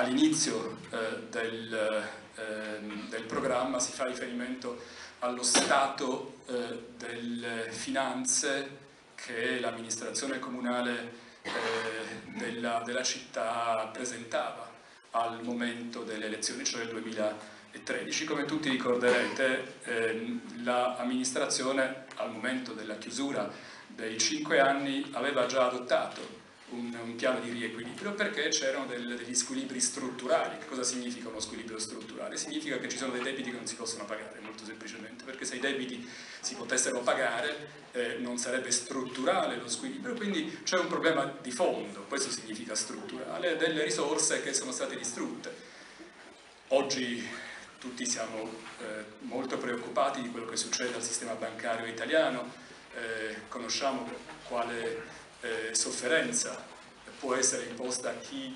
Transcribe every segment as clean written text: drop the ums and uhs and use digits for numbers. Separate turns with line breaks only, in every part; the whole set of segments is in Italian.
all'inizio del programma si fa riferimento allo stato delle finanze che l'amministrazione comunale della città presentava al momento delle elezioni, cioè nel 2013. Come tutti ricorderete, l'amministrazione al momento della chiusura dei 5 anni aveva già adottato un piano di riequilibrio perché c'erano degli squilibri strutturali. Che cosa significa uno squilibrio strutturale? Significa che ci sono dei debiti che non si possono pagare, molto semplicemente, perché se i debiti si potessero pagare non sarebbe strutturale lo squilibrio, quindi c'è un problema di fondo, questo significa strutturale, delle risorse che sono state distrutte. Oggi tutti siamo molto preoccupati di quello che succede al sistema bancario italiano, conosciamo quale sofferenza può essere imposta a chi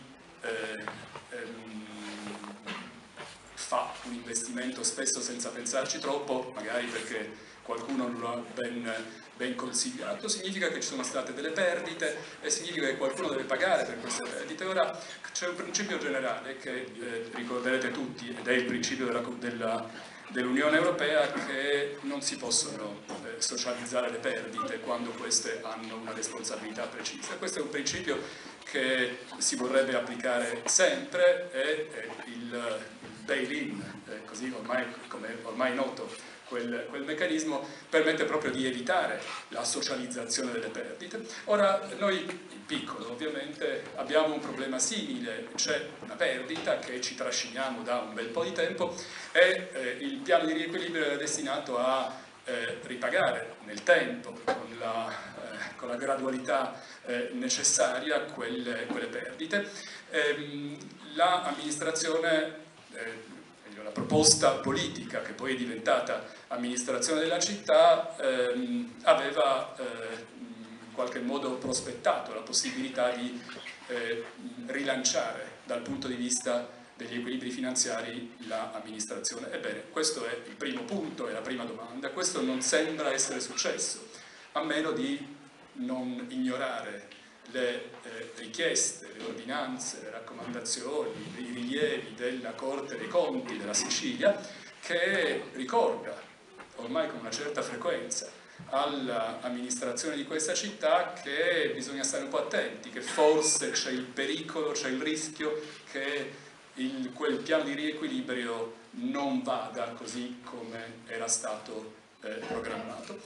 fa un investimento spesso senza pensarci troppo, magari perché qualcuno non lo ha ben consigliato. Significa che ci sono state delle perdite e significa che qualcuno deve pagare per queste perdite. Ora c'è un principio generale che ricorderete tutti, ed è il principio dell'Unione Europea, che non si possono socializzare le perdite quando queste hanno una responsabilità precisa. Questo è un principio che si vorrebbe applicare sempre, e il bail-in, così come ormai noto, quel meccanismo permette proprio di evitare la socializzazione delle perdite. Ora, noi in piccolo ovviamente abbiamo un problema simile, c'è una perdita che ci trasciniamo da un bel po' di tempo e il piano di riequilibrio è destinato a ripagare nel tempo, con la gradualità necessaria, quelle perdite. L'amministrazione, la proposta politica che poi è diventata amministrazione della città, aveva in qualche modo prospettato la possibilità di rilanciare dal punto di vista degli equilibri finanziari l'amministrazione. Ebbene, questo è il primo punto, è la prima domanda. Questo non sembra essere successo, a meno di non ignorare le richieste, le ordinanze, le raccomandazioni, i rilievi della Corte dei Conti della Sicilia, che ricorda ormai con una certa frequenza all'amministrazione di questa città che bisogna stare un po' attenti, che forse c'è il pericolo, c'è il rischio che quel piano di riequilibrio non vada così come era stato programmato.